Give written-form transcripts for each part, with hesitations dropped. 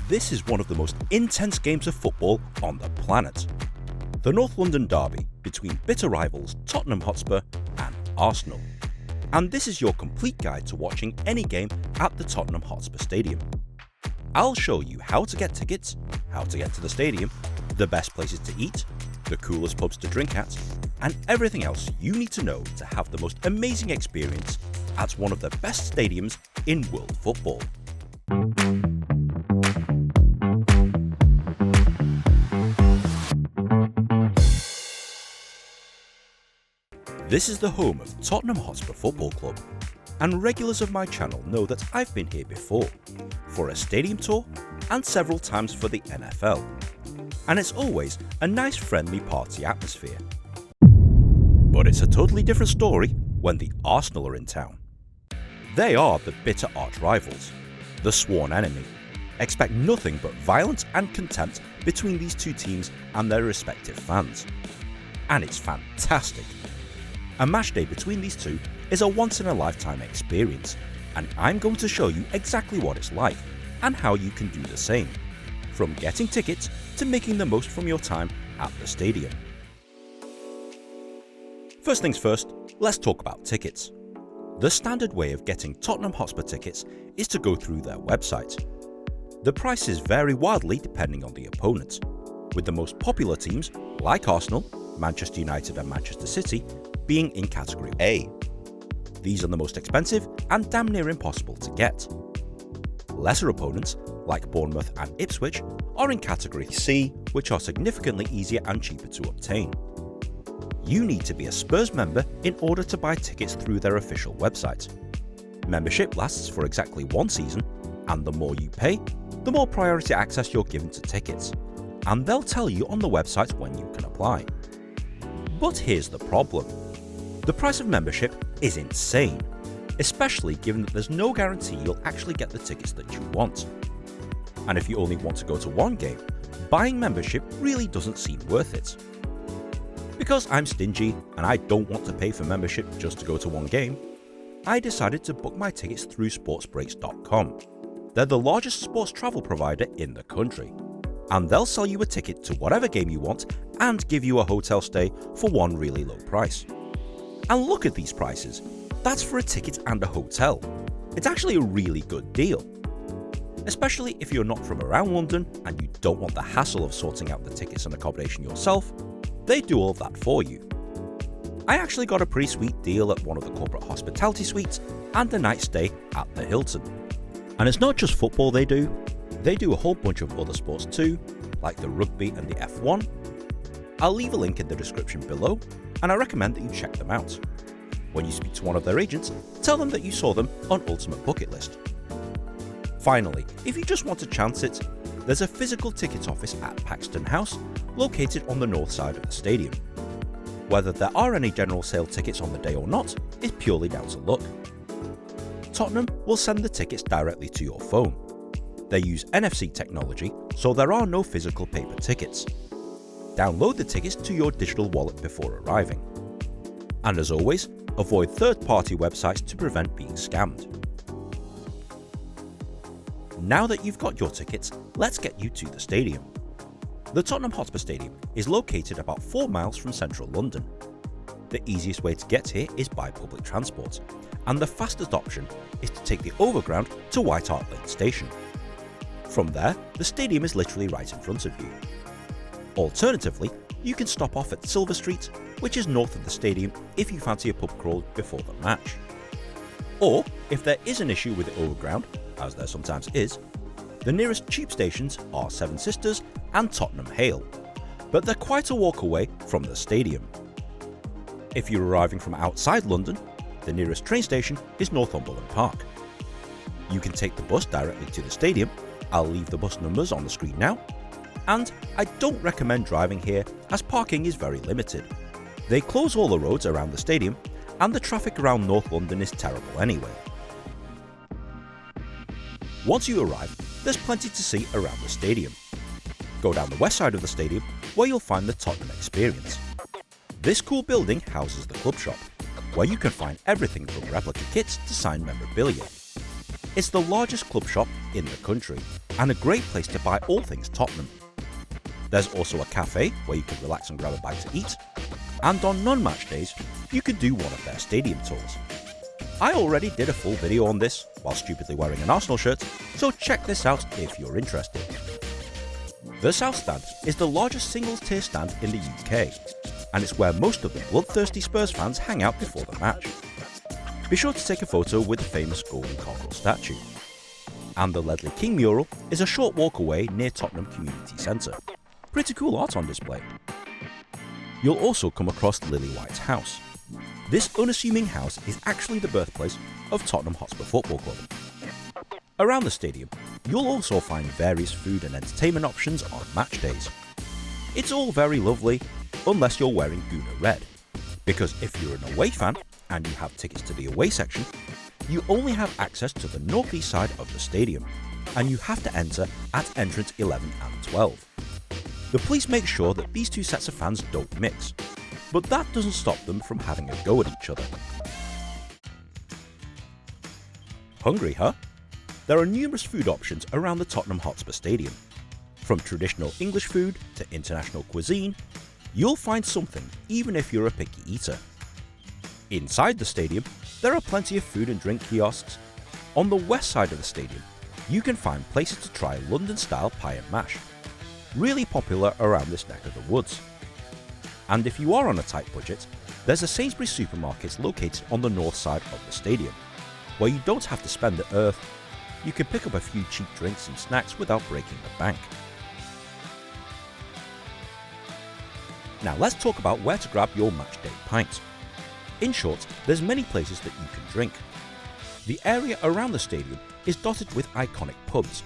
This is one of the most intense games of football on the planet. The North London derby between bitter rivals Tottenham Hotspur and Arsenal. And this is your complete guide to watching any game at the Tottenham Hotspur Stadium. I'll show you how to get tickets, how to get to the stadium, the best places to eat, the coolest pubs to drink at, and everything else you need to know to have the most amazing experience at one of the best stadiums in world football. This is the home of Tottenham Hotspur Football Club, and regulars of my channel know that I've been here before, for a stadium tour and several times for the NFL. And it's always a nice friendly party atmosphere. But it's a totally different story when the Arsenal are in town. They are the bitter arch rivals, the sworn enemy. Expect nothing but violence and contempt between these two teams and their respective fans. And it's fantastic. A match day between these two is a once-in-a-lifetime experience, and I'm going to show you exactly what it's like and how you can do the same, from getting tickets to making the most from your time at the stadium. First things first, let's talk about tickets. The standard way of getting Tottenham Hotspur tickets is to go through their website. The prices vary wildly depending on the opponent, with the most popular teams like Arsenal, Manchester United and Manchester City being in Category A. These are the most expensive and damn near impossible to get. Lesser opponents, like Bournemouth and Ipswich, are in Category C, which are significantly easier and cheaper to obtain. You need to be a Spurs member in order to buy tickets through their official website. Membership lasts for exactly 1 season, and the more you pay, the more priority access you're given to tickets, and they'll tell you on the website when you can apply. But here's the problem. The price of membership is insane, especially given that there's no guarantee you'll actually get the tickets that you want. And if you only want to go to one game, buying membership really doesn't seem worth it. Because I'm stingy and I don't want to pay for membership just to go to one game, I decided to book my tickets through sportsbreaks.com. They're the largest sports travel provider in the country, and they'll sell you a ticket to whatever game you want and give you a hotel stay for one really low price. And look at these prices. That's for a ticket and a hotel. It's actually a really good deal. Especially if you're not from around London and you don't want the hassle of sorting out the tickets and accommodation yourself, they do all of that for you. I actually got a pretty sweet deal at one of the corporate hospitality suites and a night stay at the Hilton. And it's not just football they do a whole bunch of other sports too, like the rugby and the F1. I'll leave a link in the description below, and I recommend that you check them out. When you speak to one of their agents, tell them that you saw them on Ultimate Bucket List. Finally, if you just want to chance it, there's a physical ticket office at Paxton House, located on the north side of the stadium. Whether there are any general sale tickets on the day or not is purely down to luck. Tottenham will send the tickets directly to your phone. They use NFC technology, so there are no physical paper tickets. Download the tickets to your digital wallet before arriving. And as always, avoid third-party websites to prevent being scammed. Now that you've got your tickets, let's get you to the stadium. The Tottenham Hotspur Stadium is located about 4 miles from central London. The easiest way to get here is by public transport, and the fastest option is to take the overground to White Hart Lane Station. From there, the stadium is literally right in front of you. Alternatively, you can stop off at Silver Street, which is north of the stadium if you fancy a pub crawl before the match. Or, if there is an issue with the overground, as there sometimes is, the nearest tube stations are Seven Sisters and Tottenham Hale, but they're quite a walk away from the stadium. If you're arriving from outside London, the nearest train station is Northumberland Park. You can take the bus directly to the stadium. I'll leave the bus numbers on the screen now. And I don't recommend driving here as parking is very limited. They close all the roads around the stadium, and the traffic around North London is terrible anyway. Once you arrive, there's plenty to see around the stadium. Go down the west side of the stadium where you'll find the Tottenham Experience. This cool building houses the club shop, where you can find everything from replica kits to signed memorabilia. It's the largest club shop in the country and a great place to buy all things Tottenham. There's also a cafe where you can relax and grab a bite to eat, and on non-match days, you can do one of their stadium tours. I already did a full video on this while stupidly wearing an Arsenal shirt, so check this out if you're interested. The South Stand is the largest single-tier stand in the UK, and it's where most of the bloodthirsty Spurs fans hang out before the match. Be sure to take a photo with the famous golden cargo statue. And the Ledley King mural is a short walk away near Tottenham Community Centre. Pretty cool art on display. You'll also come across Lily White's house. This unassuming house is actually the birthplace of Tottenham Hotspur Football Club. Around the stadium, you'll also find various food and entertainment options on match days. It's all very lovely, unless you're wearing Guna Red, because if you're an away fan and you have tickets to the away section, you only have access to the northeast side of the stadium, and you have to enter at entrance 11 and 12. The police make sure that these two sets of fans don't mix, but that doesn't stop them from having a go at each other. Hungry, huh? There are numerous food options around the Tottenham Hotspur Stadium. From traditional English food to international cuisine, you'll find something even if you're a picky eater. Inside the stadium, there are plenty of food and drink kiosks. On the west side of the stadium, you can find places to try London-style pie and mash, really popular around this neck of the woods. And if you are on a tight budget, there's a Sainsbury's supermarket located on the north side of the stadium, where you don't have to spend the earth. You can pick up a few cheap drinks and snacks without breaking the bank. Now let's talk about where to grab your matchday pint. In short, there's many places that you can drink. The area around the stadium is dotted with iconic pubs.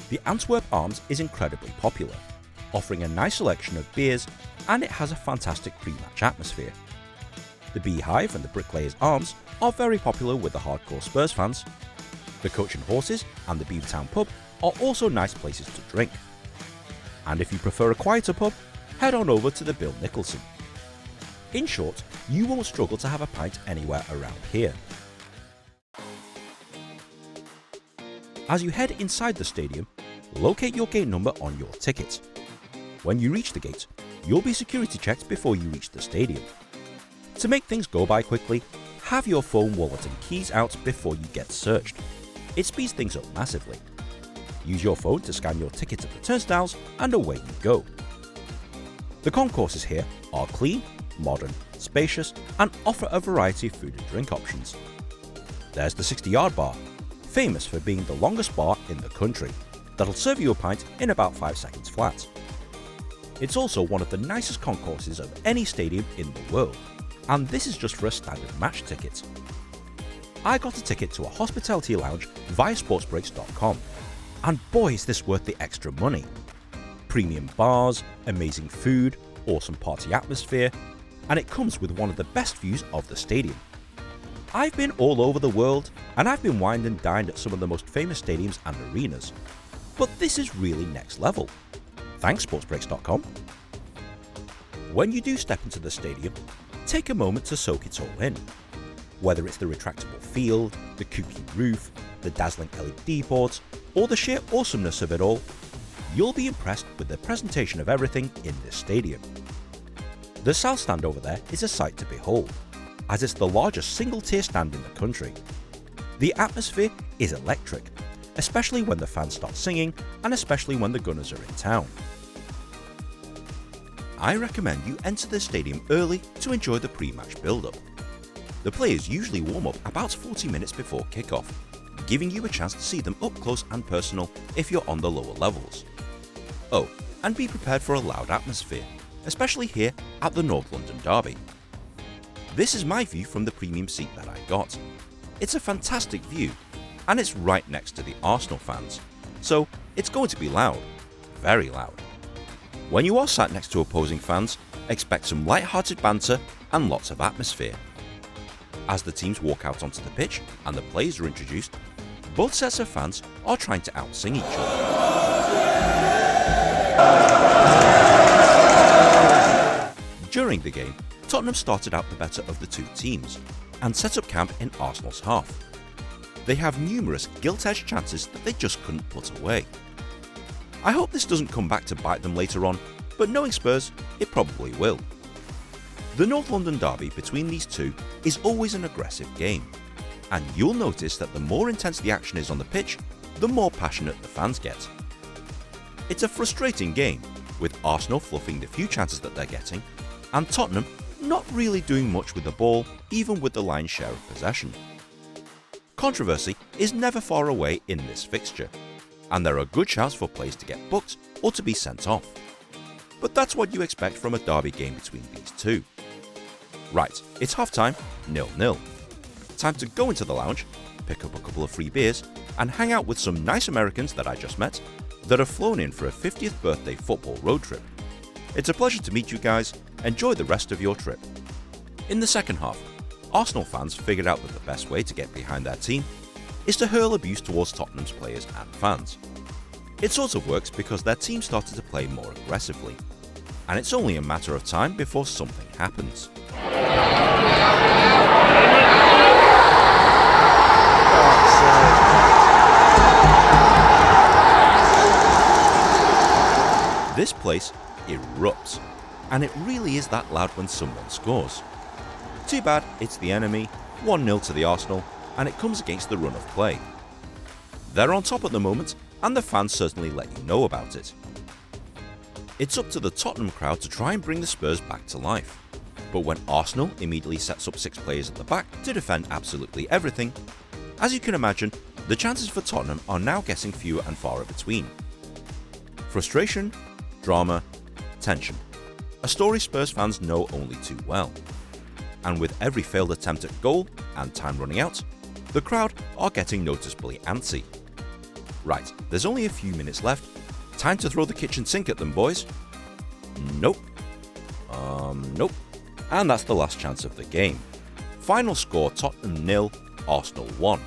The Antwerp Arms is incredibly popular, offering a nice selection of beers, and it has a fantastic pre-match atmosphere. The Beehive and the Bricklayers Arms are very popular with the hardcore Spurs fans. The Coach and Horses and the Beavertown Pub are also nice places to drink. And if you prefer a quieter pub, head on over to the Bill Nicholson. In short, you won't struggle to have a pint anywhere around here. As you head inside the stadium, locate your gate number on your ticket. When you reach the gate, you'll be security checked before you reach the stadium. To make things go by quickly, have your phone, wallet and keys out before you get searched. It speeds things up massively. Use your phone to scan your ticket at the turnstiles and away you go. The concourses here are clean, modern, spacious and offer a variety of food and drink options. There's the 60-yard bar, famous for being the longest bar in the country, that'll serve you a pint in about 5 seconds flat. It's also one of the nicest concourses of any stadium in the world, and this is just for a standard match ticket. I got a ticket to a hospitality lounge via sportsbreaks.com, and boy is this worth the extra money. Premium bars, amazing food, awesome party atmosphere, and it comes with one of the best views of the stadium. I've been all over the world, and I've been wined and dined at some of the most famous stadiums and arenas, but this is really next level. Thanks sportsbreaks.com. When you do step into the stadium, take a moment to soak it all in. Whether it's the retractable field, the kooky roof, the dazzling LED boards, or the sheer awesomeness of it all, you'll be impressed with the presentation of everything in this stadium. The South Stand over there is a sight to behold, as it's the largest single-tier stand in the country. The atmosphere is electric, especially when the fans start singing and especially when the Gunners are in town. I recommend you enter the stadium early to enjoy the pre-match build-up. The players usually warm up about 40 minutes before kickoff, giving you a chance to see them up close and personal if you're on the lower levels. Oh, and be prepared for a loud atmosphere, especially here at the North London Derby. This is my view from the premium seat that I got. It's a fantastic view, and it's right next to the Arsenal fans, so it's going to be loud, very loud. When you are sat next to opposing fans, expect some light-hearted banter and lots of atmosphere. As the teams walk out onto the pitch and the players are introduced, both sets of fans are trying to out-sing each other. During the game, Tottenham started out the better of the two teams and set up camp in Arsenal's half. they have numerous gilt-edged chances that they just couldn't put away. I hope this doesn't come back to bite them later on, but knowing Spurs, it probably will. The North London derby between these two is always an aggressive game, and you'll notice that the more intense the action is on the pitch, the more passionate the fans get. It's a frustrating game, with Arsenal fluffing the few chances that they're getting, and Tottenham not really doing much with the ball, even with the lion's share of possession. Controversy is never far away in this fixture, and there are good shouts for players to get booked or to be sent off. But that's what you expect from a derby game between these two. Right, it's half-time, 0-0. Time to go into the lounge, pick up a couple of free beers, and hang out with some nice Americans that I just met that have flown in for a 50th birthday football road trip. It's a pleasure to meet you guys. Enjoy the rest of your trip. In the second half, Arsenal fans figured out that the best way to get behind their team is to hurl abuse towards Tottenham's players and fans. It sort of works because their team started to play more aggressively, and it's only a matter of time before something happens. This place erupts, and it really is that loud when someone scores. Too bad it's the enemy, 1-0 to the Arsenal, and it comes against the run of play. They're on top at the moment, and the fans certainly let you know about it. It's up to the Tottenham crowd to try and bring the Spurs back to life, but when Arsenal immediately sets up 6 players at the back to defend absolutely everything, as you can imagine, the chances for Tottenham are now getting fewer and farther between. Frustration, drama, tension. A story Spurs fans know only too well. And with every failed attempt at goal and time running out, the crowd are getting noticeably antsy. Right, there's only a few minutes left. Time to throw the kitchen sink at them, boys. Nope. Nope. And that's the last chance of the game. Final score: Tottenham 0, Arsenal 1.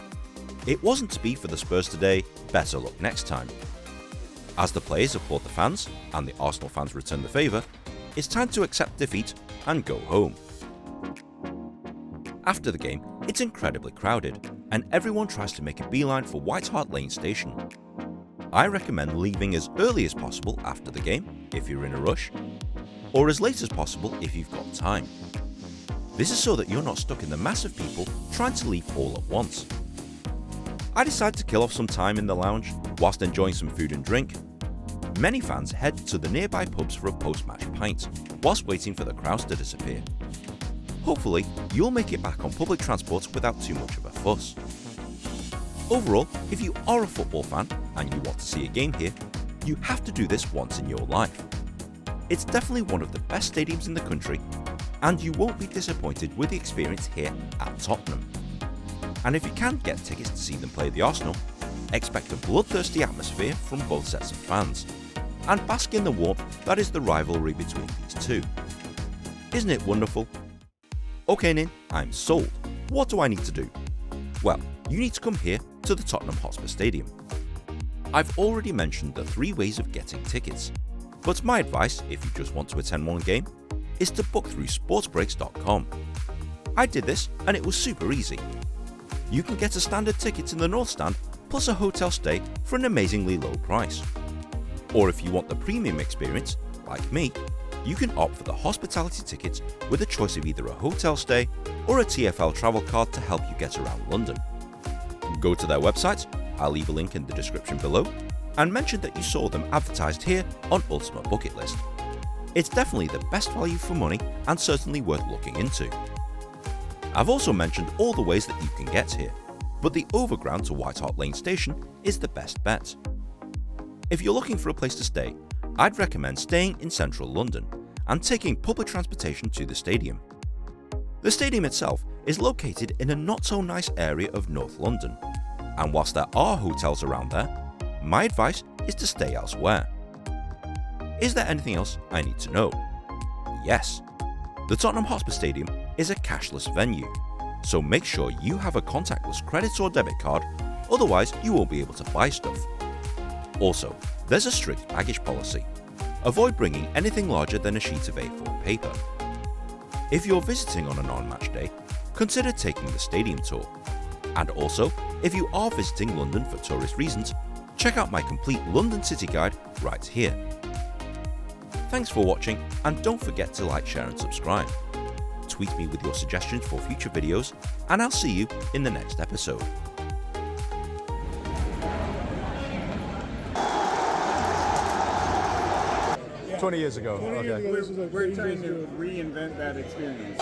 It wasn't to be for the Spurs today, better luck next time. As the players applaud the fans, and the Arsenal fans return the favour, it's time to accept defeat and go home. After the game, it's incredibly crowded, and everyone tries to make a beeline for White Hart Lane station. I recommend leaving as early as possible after the game, if you're in a rush, or as late as possible if you've got time. This is so that you're not stuck in the mass of people trying to leave all at once. I decided to kill off some time in the lounge whilst enjoying some food and drink. Many fans head to the nearby pubs for a post-match pint, whilst waiting for the crowds to disappear. Hopefully, you'll make it back on public transport without too much of a fuss. Overall, if you are a football fan and you want to see a game here, you have to do this once in your life. It's definitely one of the best stadiums in the country, and you won't be disappointed with the experience here at Tottenham. And if you can't get tickets to see them play the Arsenal, expect a bloodthirsty atmosphere from both sets of fans, and bask in the warmth that is the rivalry between these two. Isn't it wonderful? Okay Nin, I'm sold. What do I need to do? Well, you need to come here to the Tottenham Hotspur Stadium. I've already mentioned the 3 ways of getting tickets, but my advice, if you just want to attend one game, is to book through sportsbreaks.com. I did this and it was super easy. You can get a standard ticket in the North Stand plus a hotel stay for an amazingly low price. Or if you want the premium experience, like me, you can opt for the hospitality tickets with a choice of either a hotel stay or a TfL travel card to help you get around London. Go to their website, I'll leave a link in the description below, and mention that you saw them advertised here on Ultimate Bucket List. It's definitely the best value for money and certainly worth looking into. I've also mentioned all the ways that you can get here, but the overground to White Hart Lane station is the best bet. If you're looking for a place to stay, I'd recommend staying in central London and taking public transportation to the stadium. The stadium itself is located in a not so nice area of North London, and whilst there are hotels around there, my advice is to stay elsewhere. Is there anything else I need to know? Yes. The Tottenham Hotspur Stadium is a cashless venue, so make sure you have a contactless credit or debit card, otherwise you won't be able to buy stuff. Also, there's a strict baggage policy. Avoid bringing anything larger than a sheet of A4 paper. If you're visiting on a non-match day, consider taking the stadium tour. And also, if you are visiting London for tourist reasons, check out my complete London City Guide right here. Thanks for watching, and don't forget to like, share and subscribe. Tweet me with your suggestions for future videos, and I'll see you in the next episode. Yeah. 20 years ago. 20 years ago, we're trying to reinvent that experience.